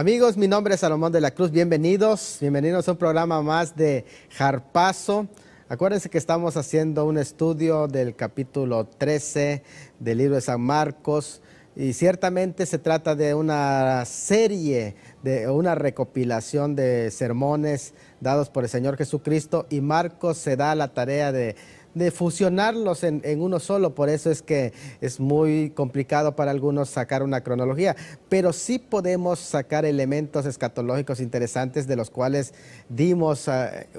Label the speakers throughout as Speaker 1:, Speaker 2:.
Speaker 1: Amigos, mi nombre es Salomón de la Cruz, bienvenidos a un programa más de Harpazo. Acuérdense que estamos haciendo un estudio del capítulo 13 del libro de San Marcos y ciertamente se trata de una serie, de una recopilación de sermones dados por el Señor Jesucristo, y Marcos se da la tarea de fusionarlos en uno solo. Por eso es que es muy complicado para algunos sacar una cronología, pero sí podemos sacar elementos escatológicos interesantes, de los cuales dimos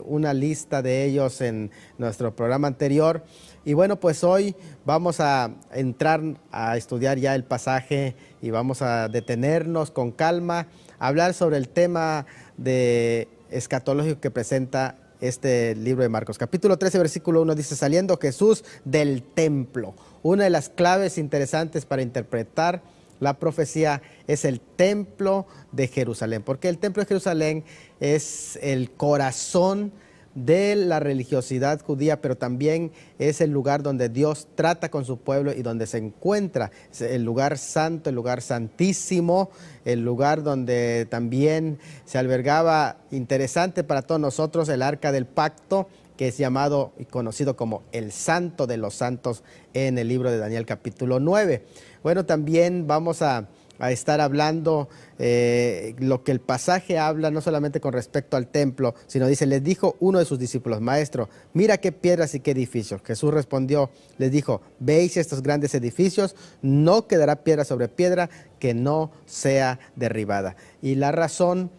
Speaker 1: una lista de ellos en nuestro programa anterior. Y bueno, pues hoy vamos a entrar a estudiar ya el pasaje y vamos a detenernos con calma, a hablar sobre el tema de escatológico que presenta este libro de Marcos. Capítulo 13, versículo 1 dice: saliendo Jesús del templo. Una de las claves interesantes para interpretar la profecía es el templo de Jerusalén, porque el templo de Jerusalén es el corazón de la religiosidad judía, pero también es el lugar donde Dios trata con su pueblo y donde se encuentra el lugar santo, el lugar santísimo, el lugar donde también se albergaba, interesante para todos nosotros, el arca del pacto, que es llamado y conocido como el Santo de los Santos en el libro de Daniel capítulo 9. Bueno, también vamos a estar hablando lo que el pasaje habla, no solamente con respecto al templo, sino dice: les dijo uno de sus discípulos: maestro, mira qué piedras y qué edificios. Jesús respondió, les dijo: veis estos grandes edificios, no quedará piedra sobre piedra que no sea derribada. Y la razón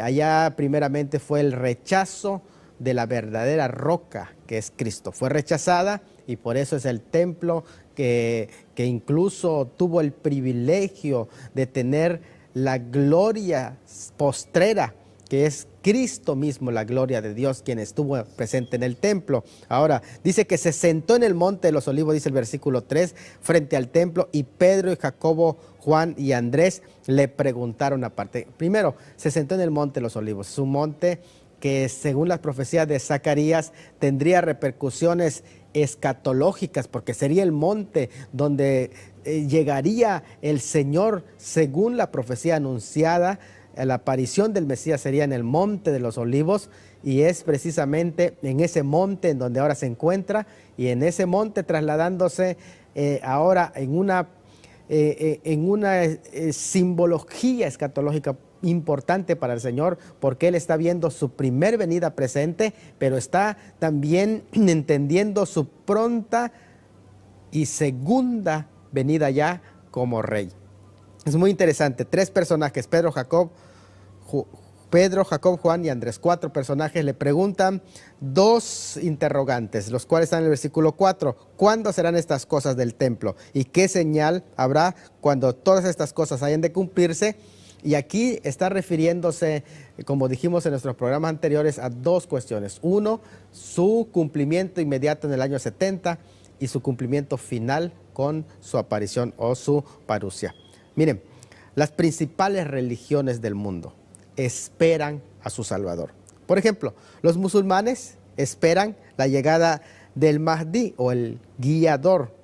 Speaker 1: allá primeramente fue el rechazo de la verdadera roca, que es Cristo. Fue rechazada, y por eso es el templo que incluso tuvo el privilegio de tener la gloria postrera, que es Cristo mismo, la gloria de Dios, quien estuvo presente en el templo. Ahora, dice que se sentó en el monte de los olivos, dice el versículo 3, frente al templo, y Pedro y Jacobo, Juan y Andrés le preguntaron aparte. Primero, se sentó en el monte de los olivos. Es un monte que, según las profecías de Zacarías, tendría repercusiones escatológicas, porque sería el monte donde llegaría el Señor, según la profecía anunciada. La aparición del Mesías sería en el monte de los olivos, y es precisamente en ese monte en donde ahora se encuentra, y en ese monte trasladándose ahora en una simbología escatológica importante para el Señor, porque Él está viendo su primer venida presente, pero está también entendiendo su pronta y segunda venida ya como rey. Es muy interesante. Tres personajes: Pedro, Jacob, Juan y Andrés. Cuatro personajes le preguntan dos interrogantes, los cuales están en el versículo 4. ¿Cuándo serán estas cosas del templo? ¿Y qué señal habrá cuando todas estas cosas hayan de cumplirse? Y aquí está refiriéndose, como dijimos en nuestros programas anteriores, a dos cuestiones. Uno, su cumplimiento inmediato en el año 70, y su cumplimiento final con su aparición o su parusia. Miren, las principales religiones del mundo esperan a su Salvador. Por ejemplo, los musulmanes esperan la llegada del Mahdi, o el guiador.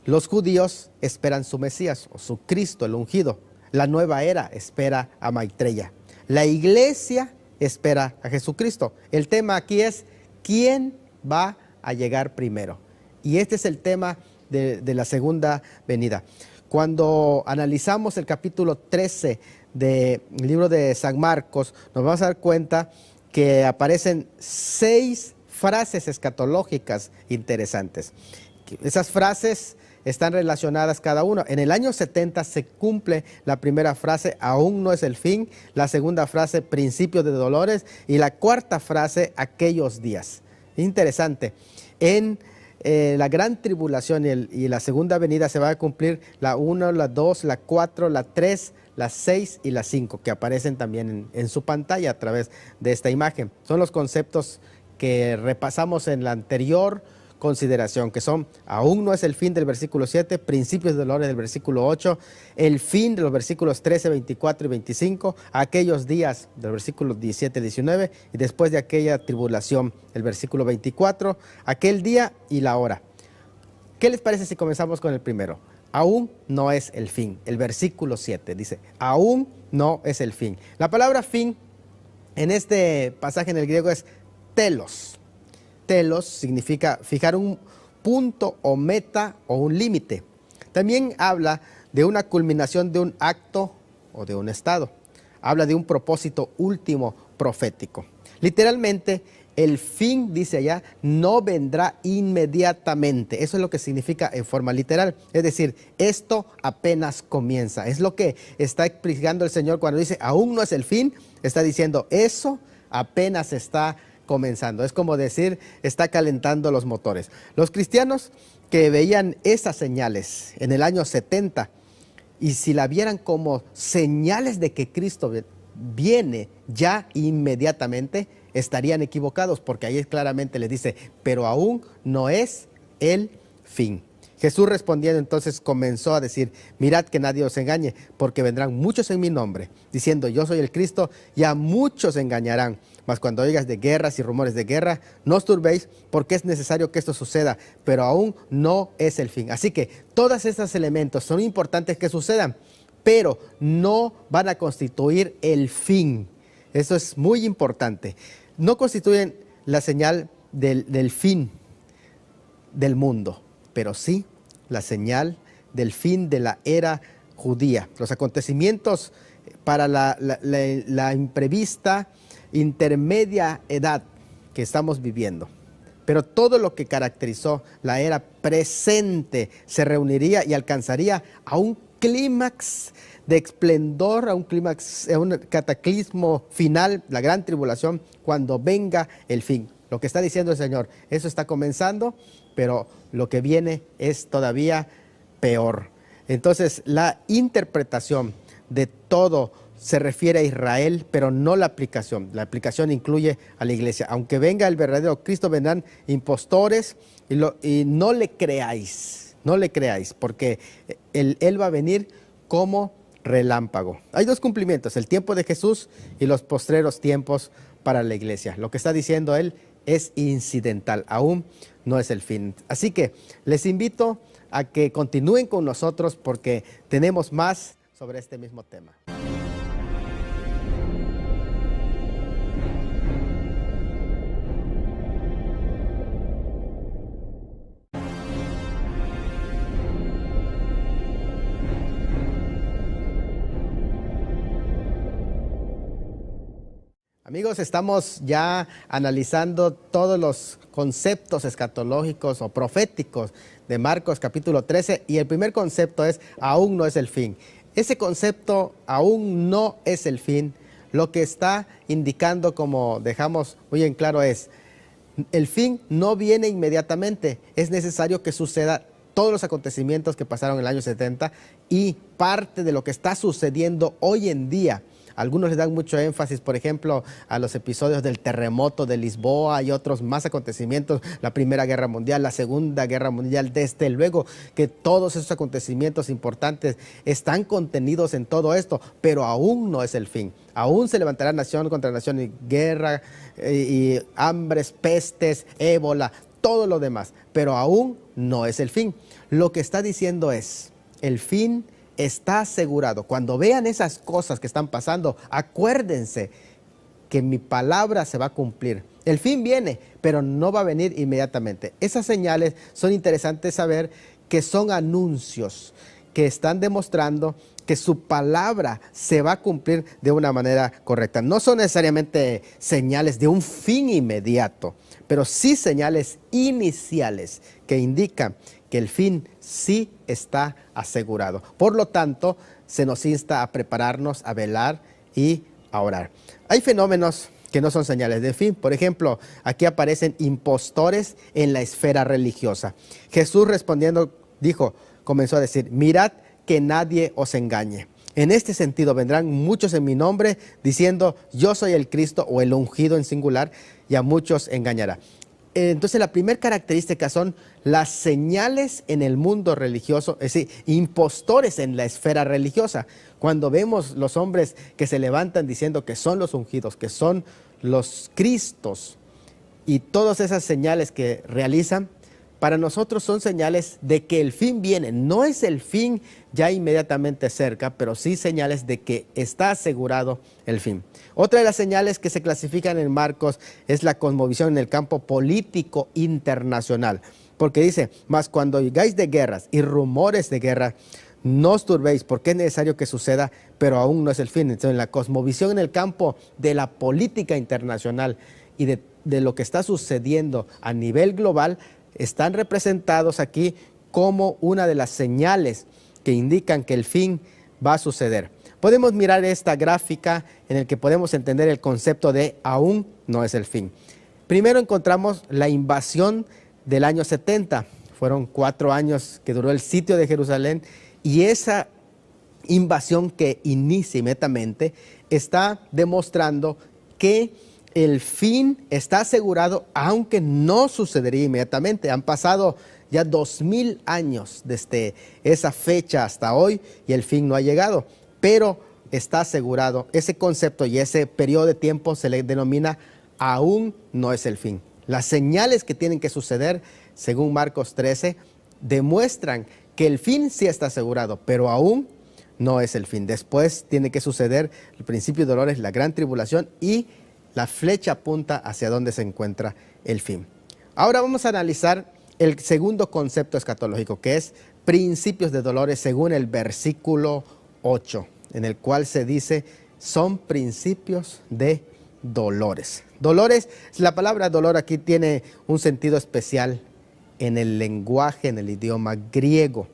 Speaker 1: Los judíos esperan su Mesías, o su Cristo, el ungido. La nueva era espera a Maitreya. La iglesia espera a Jesucristo. El tema aquí es: ¿quién va a llegar primero? Y este es el tema de la segunda venida. Cuando analizamos el capítulo 13 del libro de San Marcos, nos vamos a dar cuenta que aparecen 6 frases escatológicas interesantes. Esas frases están relacionadas cada una. En el año 70 se cumple la primera frase: aún no es el fin. La segunda frase: principio de dolores. Y la cuarta frase: aquellos días. Interesante. En la gran tribulación y la segunda venida se va a cumplir la 1, la 2, la 4, la 3, la 6 y la 5, que aparecen también en su pantalla a través de esta imagen. Son los conceptos que repasamos en la anterior consideración, que son: aún no es el fin, del versículo 7, principios de dolores del versículo 8, el fin de los versículos 13, 24 y 25, aquellos días del versículo 17, 19, y después de aquella tribulación, el versículo 24, aquel día y la hora. ¿Qué les parece si comenzamos con el primero? Aún no es el fin. El versículo 7 dice: aún no es el fin. La palabra fin en este pasaje en el griego es telos. Telos significa fijar un punto o meta o un límite. También habla de una culminación de un acto o de un estado. Habla de un propósito último profético. Literalmente, el fin, dice allá, no vendrá inmediatamente. Eso es lo que significa en forma literal. Es decir, esto apenas comienza. Es lo que está explicando el Señor cuando dice, aún no es el fin. Está diciendo, eso apenas está comenzando. Es como decir, está calentando los motores. Los cristianos que veían esas señales en el año 70, y si la vieran como señales de que Cristo viene ya inmediatamente, estarían equivocados, porque ahí claramente les dice, pero aún no es el fin. Jesús respondiendo entonces comenzó a decir, mirad que nadie os engañe, porque vendrán muchos en mi nombre, diciendo yo soy el Cristo, y a muchos engañarán. Mas cuando oigas de guerras y rumores de guerra, no os turbéis, porque es necesario que esto suceda, pero aún no es el fin. Así que todos estos elementos son importantes que sucedan, pero no van a constituir el fin. Eso es muy importante. No constituyen la señal del fin del mundo, pero sí la señal del fin de la era judía. Los acontecimientos para la imprevista intermedia edad que estamos viviendo. Pero todo lo que caracterizó la era presente se reuniría y alcanzaría a un clímax de esplendor, a un clímax, a un cataclismo final, la gran tribulación, cuando venga el fin. Lo que está diciendo el Señor, eso está comenzando, pero lo que viene es todavía peor. Entonces, la interpretación de todo se refiere a Israel, pero no la aplicación. La aplicación incluye a la iglesia. Aunque venga el verdadero Cristo, vendrán impostores y no le creáis, porque Él va a venir como relámpago. Hay dos cumplimientos, el tiempo de Jesús y los postreros tiempos para la iglesia. Lo que está diciendo Él es incidental, aún no es el fin. Así que les invito a que continúen con nosotros porque tenemos más sobre este mismo tema. Amigos, estamos ya analizando todos los conceptos escatológicos o proféticos de Marcos capítulo 13 y el primer concepto es aún no es el fin. Ese concepto aún no es el fin, lo que está indicando, como dejamos muy en claro, es el fin no viene inmediatamente, es necesario que suceda todos los acontecimientos que pasaron en el año 70 y parte de lo que está sucediendo hoy en día. Algunos le dan mucho énfasis, por ejemplo, a los episodios del terremoto de Lisboa y otros más acontecimientos, la Primera Guerra Mundial, la Segunda Guerra Mundial. Desde luego que todos esos acontecimientos importantes están contenidos en todo esto, pero aún no es el fin. Aún se levantará nación contra nación y guerra y hambres, pestes, ébola, todo lo demás, pero aún no es el fin. Lo que está diciendo es, el fin está asegurado. Cuando vean esas cosas que están pasando, acuérdense que mi palabra se va a cumplir. El fin viene, pero no va a venir inmediatamente. Esas señales son interesantes saber que son anuncios que están demostrando que su palabra se va a cumplir de una manera correcta. No son necesariamente señales de un fin inmediato, pero sí señales iniciales que indican que el fin sí está asegurado. Por lo tanto, se nos insta a prepararnos, a velar y a orar. Hay fenómenos que no son señales de fin. Por ejemplo, aquí aparecen impostores en la esfera religiosa. Jesús respondiendo comenzó a decir, mirad que nadie os engañe. En este sentido vendrán muchos en mi nombre diciendo yo soy el Cristo o el ungido en singular y a muchos engañará. Entonces la primera característica son las señales en el mundo religioso, es decir, impostores en la esfera religiosa. Cuando vemos los hombres que se levantan diciendo que son los ungidos, que son los Cristos y todas esas señales que realizan, para nosotros son señales de que el fin viene. No es el fin ya inmediatamente cerca, pero sí señales de que está asegurado el fin. Otra de las señales que se clasifican en Marcos es la cosmovisión en el campo político internacional. Porque dice, mas cuando oigáis de guerras y rumores de guerra, no os turbéis, porque es necesario que suceda, pero aún no es el fin. Entonces, la cosmovisión en el campo de la política internacional y de lo que está sucediendo a nivel global, están representados aquí como una de las señales que indican que el fin va a suceder. Podemos mirar esta gráfica en la que podemos entender el concepto de aún no es el fin. Primero encontramos la invasión del año 70. Fueron 4 años que duró el sitio de Jerusalén, y esa invasión que inicia inmediatamente está demostrando que el fin está asegurado, aunque no sucedería inmediatamente. Han pasado ya 2000 años desde esa fecha hasta hoy y el fin no ha llegado, pero está asegurado. Ese concepto y ese periodo de tiempo se le denomina aún no es el fin. Las señales que tienen que suceder, según Marcos 13, demuestran que el fin sí está asegurado, pero aún no es el fin. Después tiene que suceder el principio de dolores, la gran tribulación, y la flecha apunta hacia donde se encuentra el fin. Ahora vamos a analizar el segundo concepto escatológico, que es principios de dolores, según el versículo 8, en el cual se dice, son principios de dolores. Dolores, la palabra dolor aquí tiene un sentido especial en el lenguaje, en el idioma griego.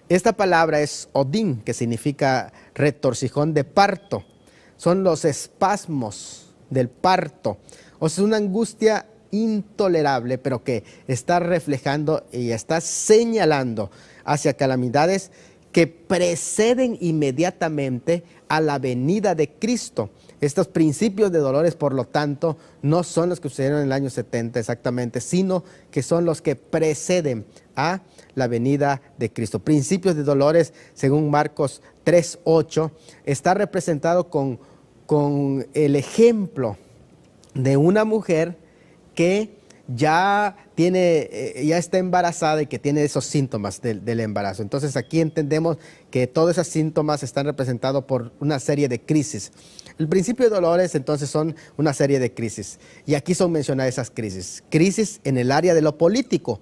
Speaker 1: Esta palabra es odín, que significa retorcijón de parto. Son los espasmos del parto. O sea, una angustia intolerable, pero que está reflejando y está señalando hacia calamidades que preceden inmediatamente a la venida de Cristo. Estos principios de dolores, por lo tanto, no son los que sucedieron en el año 70 exactamente, sino que son los que preceden a la venida de Cristo. Principios de dolores, según Marcos 3:8, está representado con el ejemplo de una mujer que ya está embarazada y que tiene esos síntomas del embarazo. Entonces aquí entendemos que todos esos síntomas están representados por una serie de crisis. El principio de dolores entonces son una serie de crisis, y aquí son mencionadas esas crisis. Crisis en el área de lo político,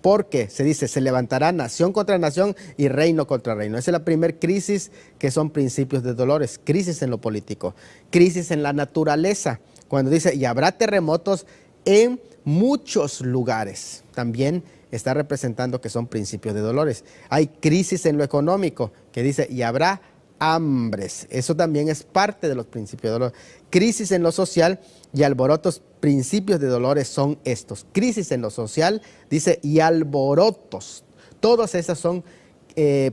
Speaker 1: porque se dice, se levantará nación contra nación y reino contra reino. Esa es la primera crisis, que son principios de dolores. Crisis en lo político, crisis en la naturaleza, cuando dice, y habrá terremotos en muchos lugares. También está representando que son principios de dolores. Hay crisis en lo económico, que dice, y habrá hambres. Eso también es parte de los principios de dolor. Crisis en lo social y alborotos. Principios de dolores son estos. Crisis en lo social, dice, y alborotos. Todos esos son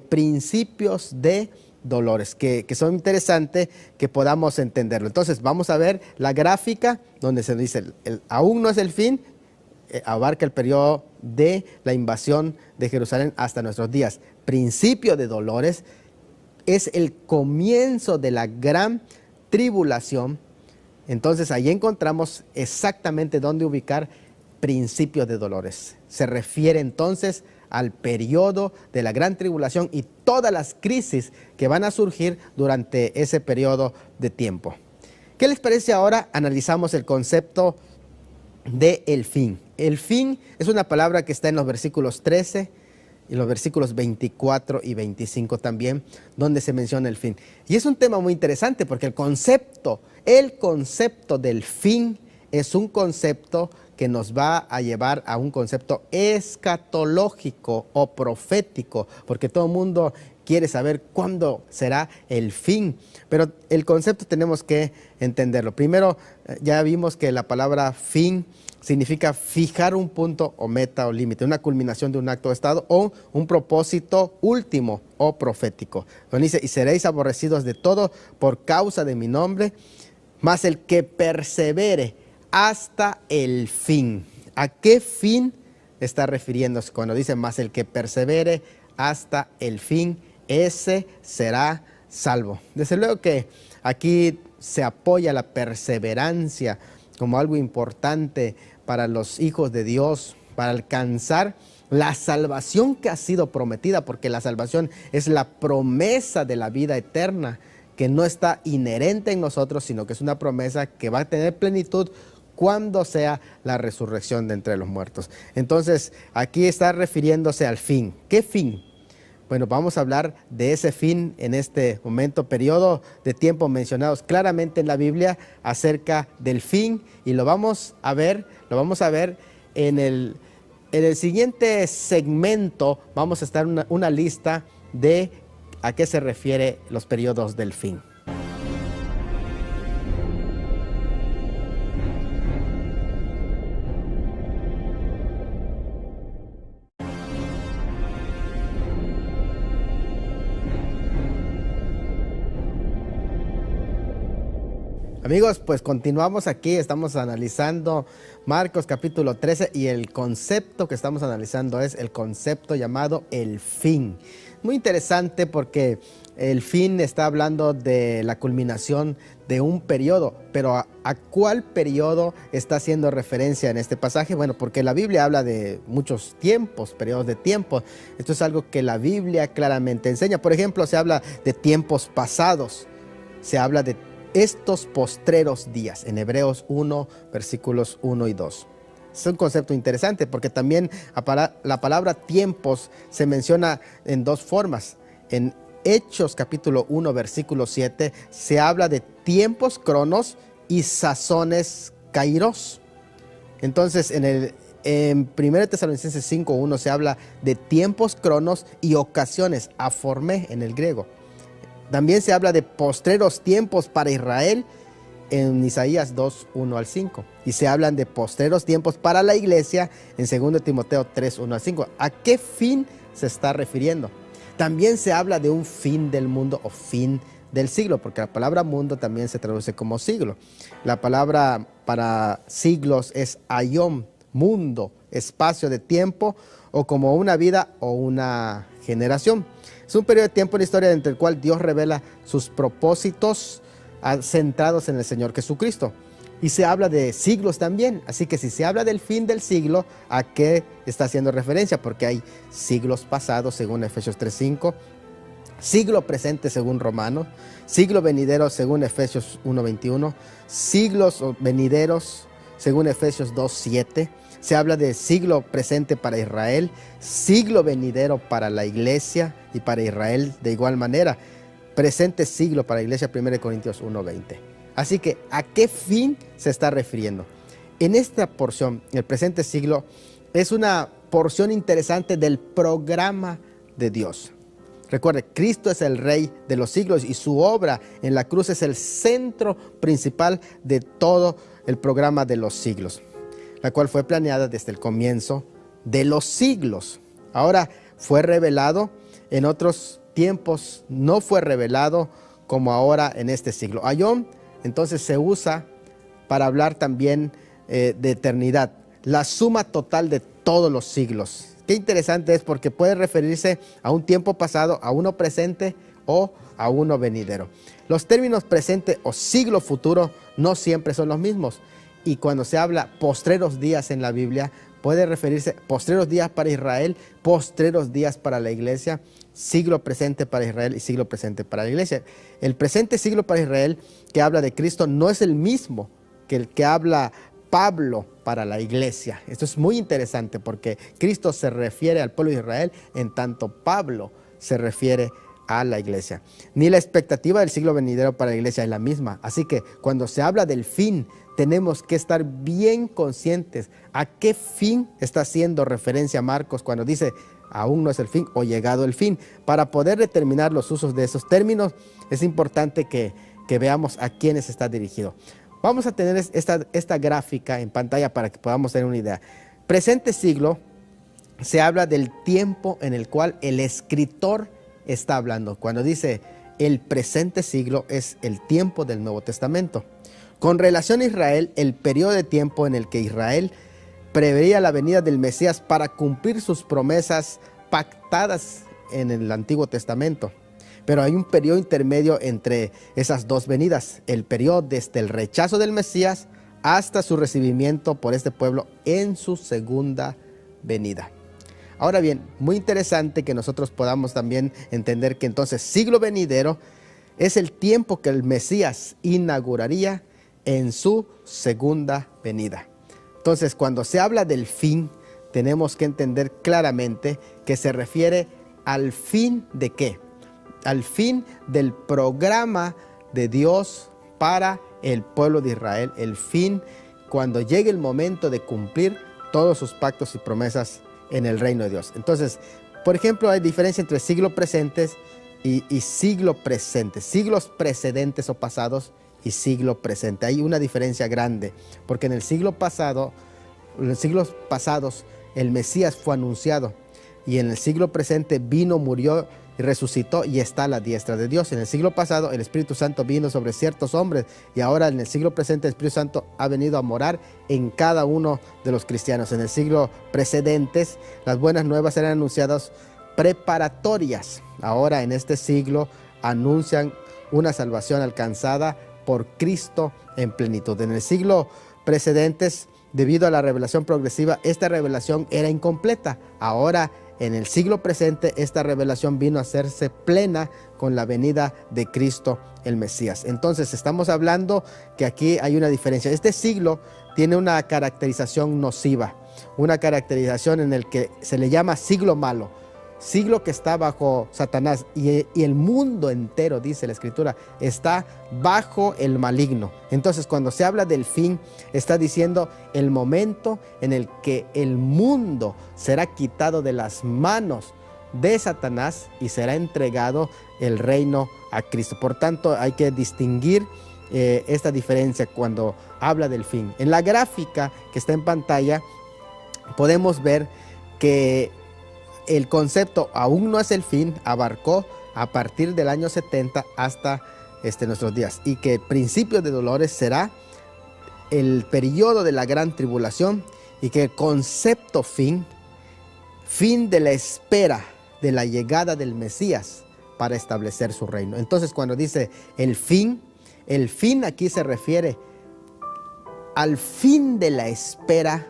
Speaker 1: principios de dolores que son interesantes que podamos entenderlo. Entonces vamos a ver la gráfica donde se dice aún no es el fin, abarca el periodo de la invasión de Jerusalén hasta nuestros días. Principio de dolores es el comienzo de la gran tribulación. Entonces ahí encontramos exactamente dónde ubicar principios de dolores. Se refiere entonces al periodo de la gran tribulación y todas las crisis que van a surgir durante ese periodo de tiempo. ¿Qué les parece ahora? Analizamos el concepto de el fin. El fin es una palabra que está en los versículos 13 y los versículos 24 y 25 también, donde se menciona el fin. Y es un tema muy interesante porque el concepto del fin es un concepto que nos va a llevar a un concepto escatológico o profético, porque todo el mundo quiere saber cuándo será el fin, pero el concepto tenemos que entenderlo. Primero, ya vimos que la palabra fin significa fijar un punto o meta o límite, una culminación de un acto o estado o un propósito último o profético. Donde dice, y seréis aborrecidos de todo por causa de mi nombre, mas el que persevere hasta el fin. ¿A qué fin está refiriéndose cuando dice más el que persevere hasta el fin? Ese será salvo. Desde luego que aquí se apoya la perseverancia como algo importante para los hijos de Dios, para alcanzar la salvación que ha sido prometida, porque la salvación es la promesa de la vida eterna, que no está inherente en nosotros, sino que es una promesa que va a tener plenitud cuando sea la resurrección de entre los muertos. Entonces, aquí está refiriéndose al fin. ¿Qué fin? Bueno, vamos a hablar de ese fin en este momento, periodo de tiempo mencionados claramente en la Biblia acerca del fin, y lo vamos a ver en el siguiente segmento. Vamos a estar una lista de a qué se refiere los periodos del fin. Amigos, pues continuamos aquí, estamos analizando Marcos capítulo 13 y el concepto que estamos analizando es el concepto llamado el fin. Muy interesante porque el fin está hablando de la culminación de un periodo, pero ¿a cuál periodo está haciendo referencia en este pasaje? Bueno, porque la Biblia habla de muchos tiempos, periodos de tiempo. Esto es algo que la Biblia claramente enseña. Por ejemplo, se habla de tiempos pasados, se habla de estos postreros días, en Hebreos 1, versículos 1 y 2. Es un concepto interesante porque también la palabra tiempos se menciona en dos formas. En Hechos capítulo 1, versículo 7, se habla de tiempos cronos y sazones kairos. Entonces, en 1 Tesalonicenses 5, 1 se habla de tiempos cronos y ocasiones, aformé en el griego. También se habla de postreros tiempos para Israel en Isaías 2, 1 al 5. Y se hablan de postreros tiempos para la iglesia en 2 Timoteo 3, 1 al 5. ¿A qué fin se está refiriendo? También se habla de un fin del mundo o fin del siglo, porque la palabra mundo también se traduce como siglo. La palabra para siglos es aion, mundo, espacio de tiempo, o como una vida o una generación. Es un periodo de tiempo en la historia entre el cual Dios revela sus propósitos centrados en el Señor Jesucristo. Y se habla de siglos también. Así que si se habla del fin del siglo, ¿a qué está haciendo referencia? Porque hay siglos pasados, según Efesios 3:5, siglo presente, según Romanos, siglo venidero, según Efesios 1:21, siglos venideros, según Efesios 2:7. Se habla de siglo presente para Israel, siglo venidero para la iglesia y para Israel de igual manera. Presente siglo para la iglesia, 1 Corintios 1:20. Así que, ¿a qué fin se está refiriendo? En esta porción, el presente siglo es una porción interesante del programa de Dios. Recuerde, Cristo es el Rey de los siglos y su obra en la cruz es el centro principal de todo el programa de los siglos, la cual fue planeada desde el comienzo de los siglos. Ahora fue revelado, en otros tiempos no fue revelado como ahora en este siglo. Aion entonces se usa para hablar también de eternidad, la suma total de todos los siglos. Qué interesante es porque puede referirse a un tiempo pasado, a uno presente o a uno venidero. Los términos presente o siglo futuro no siempre son los mismos. Y cuando se habla postreros días en la Biblia, puede referirse postreros días para Israel, postreros días para la iglesia, siglo presente para Israel y siglo presente para la iglesia. El presente siglo para Israel que habla de Cristo no es el mismo que el que habla Pablo para la iglesia. Esto es muy interesante porque Cristo se refiere al pueblo de Israel, en tanto Pablo se refiere a la iglesia. Ni la expectativa del siglo venidero para la iglesia es la misma. Así que cuando se habla del fin, tenemos que estar bien conscientes a qué fin está haciendo referencia Marcos cuando dice aún no es el fin o llegado el fin. Para poder determinar los usos de esos términos, es importante que veamos a quiénes está dirigido. Vamos a tener esta gráfica en pantalla para que podamos tener una idea. Presente siglo se habla del tiempo en el cual el escritor está hablando. Cuando dice el presente siglo es el tiempo del Nuevo Testamento. Con relación a Israel, el periodo de tiempo en el que Israel preveía la venida del Mesías para cumplir sus promesas pactadas en el Antiguo Testamento. Pero hay un periodo intermedio entre esas dos venidas, el periodo desde el rechazo del Mesías hasta su recibimiento por este pueblo en su segunda venida. Ahora bien, muy interesante que nosotros podamos también entender que entonces siglo venidero es el tiempo que el Mesías inauguraría en su segunda venida. Entonces, cuando se habla del fin, tenemos que entender claramente que se refiere al fin de ¿qué? Al fin del programa de Dios para el pueblo de Israel, el fin cuando llegue el momento de cumplir todos sus pactos y promesas en el reino de Dios. Entonces, por ejemplo, hay diferencia entre siglos presentes y siglo presente, siglos precedentes o pasados y siglo presente. Hay una diferencia grande, porque en los siglos pasados, el Mesías fue anunciado, y en el siglo presente vino, murió y resucitó y está a la diestra de Dios. En el siglo pasado el Espíritu Santo vino sobre ciertos hombres, y ahora en el siglo presente el Espíritu Santo ha venido a morar en cada uno de los cristianos. En el siglo precedentes las buenas nuevas eran anunciadas preparatorias. Ahora en este siglo anuncian una salvación alcanzada por Cristo en plenitud. En el siglo precedentes, debido a la revelación progresiva, esta revelación era incompleta. Ahora en el siglo presente esta revelación vino a hacerse plena con la venida de Cristo el Mesías. Entonces estamos hablando que aquí hay una diferencia. Este siglo tiene una caracterización nociva, una caracterización en el que se le llama siglo malo, siglo que está bajo Satanás, y el mundo entero, dice la Escritura, está bajo el maligno. Entonces, cuando se habla del fin, está diciendo el momento en el que el mundo será quitado de las manos de Satanás y será entregado el reino a Cristo. Por tanto, hay que distinguir esta diferencia cuando habla del fin. En la gráfica que está en pantalla podemos ver que el concepto aún no es el fin, abarcó a partir del año 70 hasta nuestros días, y que el principio de dolores será el periodo de la gran tribulación, y que el concepto fin de la espera de la llegada del Mesías para establecer su reino. Entonces, cuando dice el fin aquí se refiere al fin de la espera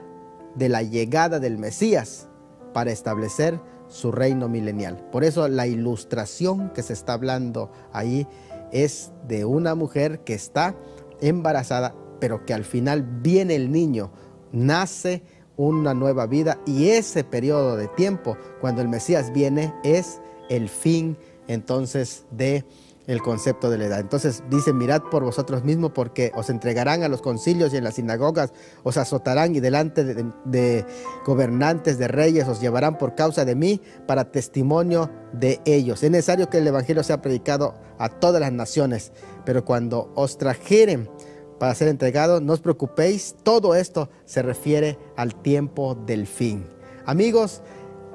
Speaker 1: de la llegada del Mesías para establecer su reino milenial. Por eso la ilustración que se está hablando ahí es de una mujer que está embarazada, pero que al final viene el niño, nace una nueva vida, y ese periodo de tiempo, cuando el Mesías viene, es el fin entonces de el concepto de la edad. Entonces dice: mirad por vosotros mismos, porque os entregarán a los concilios y en las sinagogas os azotarán, y delante de gobernantes, de reyes, os llevarán por causa de mí para testimonio de ellos. Es necesario que el evangelio sea predicado a todas las naciones, pero cuando os trajeren para ser entregado, no os preocupéis. Todo esto se refiere al tiempo del fin. Amigos,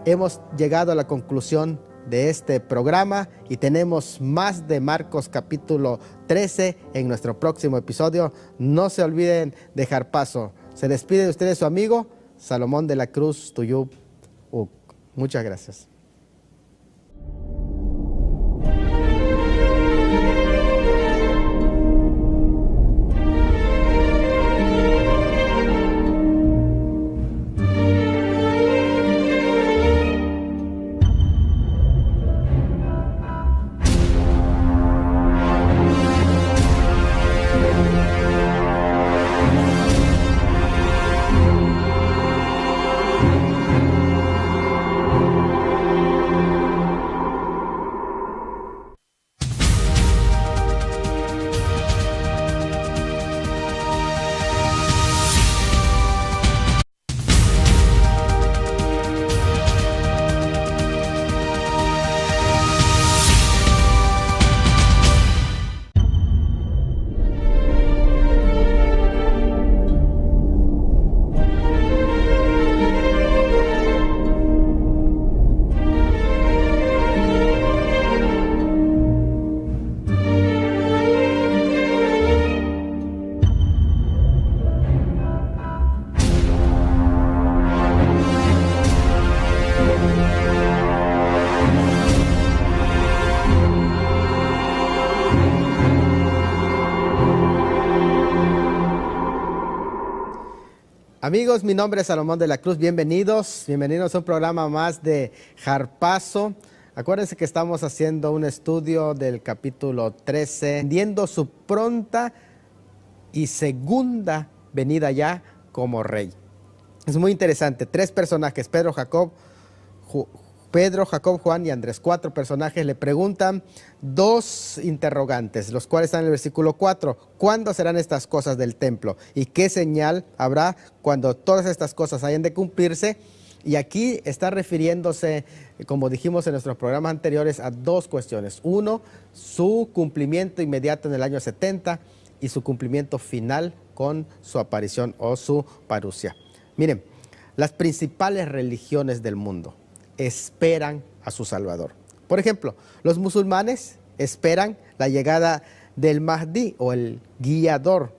Speaker 1: hemos llegado a la conclusión de este programa, y tenemos más de Marcos capítulo 13 en nuestro próximo episodio. No se olviden dejar paso. Se despide de ustedes su amigo Salomón de la Cruz Tuyub Uc. Muchas gracias. Amigos, mi nombre es Salomón de la Cruz. Bienvenidos a un programa más de Harpazo. Acuérdense que estamos haciendo un estudio del capítulo 13, entendiendo su pronta y segunda venida ya como rey. Es muy interesante. 3 personajes, Pedro, Jacob, Juan y Andrés. 4 personajes le preguntan 2 interrogantes, los cuales están en el versículo 4. ¿Cuándo serán estas cosas del templo? ¿Y qué señal habrá cuando todas estas cosas hayan de cumplirse? Y aquí está refiriéndose, como dijimos en nuestros programas anteriores, a 2 cuestiones. 1, su cumplimiento inmediato en el año 70 y su cumplimiento final con su aparición o su parusia. Miren, las principales religiones del mundo esperan a su Salvador. Por ejemplo, los musulmanes esperan la llegada del Mahdi o el guiador.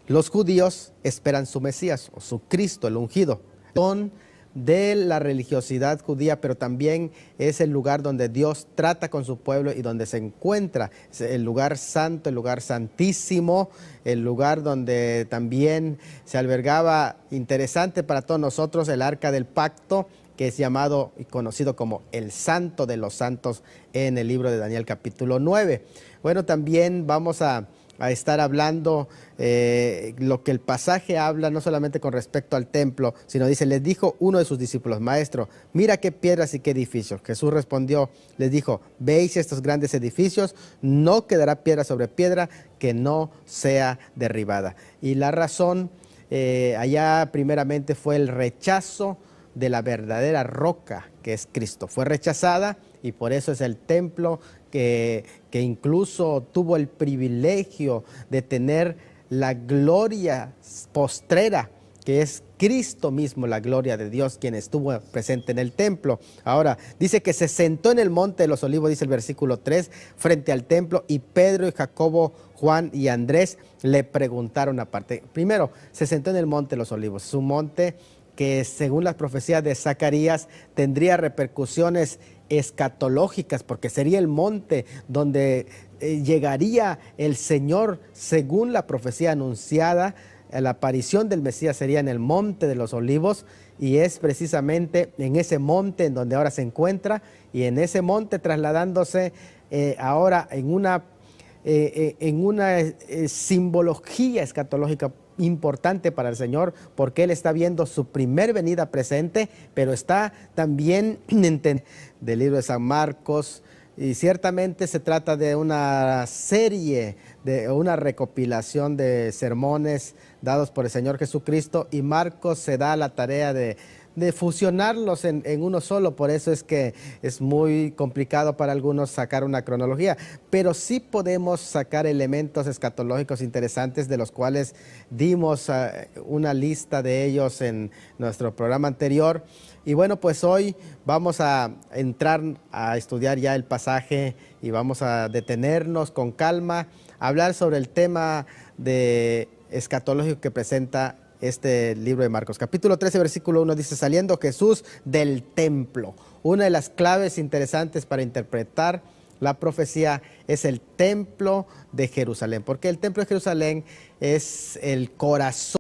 Speaker 1: Los judíos esperan su Mesías o su Cristo, el ungido. Son de la religiosidad judía, pero también es el lugar donde Dios trata con su pueblo y donde se encuentra el lugar santo, el lugar santísimo, el lugar donde también se albergaba, interesante para todos nosotros, el arca del pacto, que es llamado y conocido como el Santo de los Santos en el libro de Daniel capítulo 9. Bueno, también vamos a estar hablando lo que el pasaje habla, no solamente con respecto al templo, sino dice, les dijo uno de sus discípulos, maestro, mira qué piedras y qué edificios. Jesús respondió, les dijo, ¿veis estos grandes edificios? No quedará piedra sobre piedra que no sea derribada. Y la razón allá primeramente fue el rechazo de la verdadera roca que es Cristo. Fue rechazada y por eso es el templo que incluso tuvo el privilegio de tener la gloria postrera, que es Cristo mismo, la gloria de Dios, quien estuvo presente en el templo. Ahora, dice que se sentó en el monte de los olivos, dice el versículo 3, frente al templo, y Pedro y Jacobo, Juan y Andrés le preguntaron aparte. Primero, se sentó en el monte de los olivos, su monte que según las profecías de Zacarías tendría repercusiones escatológicas, porque sería el monte donde llegaría el Señor, según la profecía anunciada. La aparición del Mesías sería en el monte de los olivos, y es precisamente en ese monte en donde ahora se encuentra, y en ese monte trasladándose ahora en una simbología escatológica importante para el Señor, porque Él está viendo su primer venida presente, pero está también del libro de San Marcos, y ciertamente se trata de una serie, de una recopilación de sermones dados por el Señor Jesucristo, y Marcos se da la tarea de fusionarlos en uno solo. Por eso es que es muy complicado para algunos sacar una cronología, pero sí podemos sacar elementos escatológicos interesantes, de los cuales dimos una lista de ellos en nuestro programa anterior. Y bueno, pues hoy vamos a entrar a estudiar ya el pasaje y vamos a detenernos con calma, a hablar sobre el tema de escatológico que presenta este libro de Marcos. Capítulo 13, versículo 1 dice, saliendo Jesús del templo. Una de las claves interesantes para interpretar la profecía es el templo de Jerusalén, porque el templo de Jerusalén es el corazón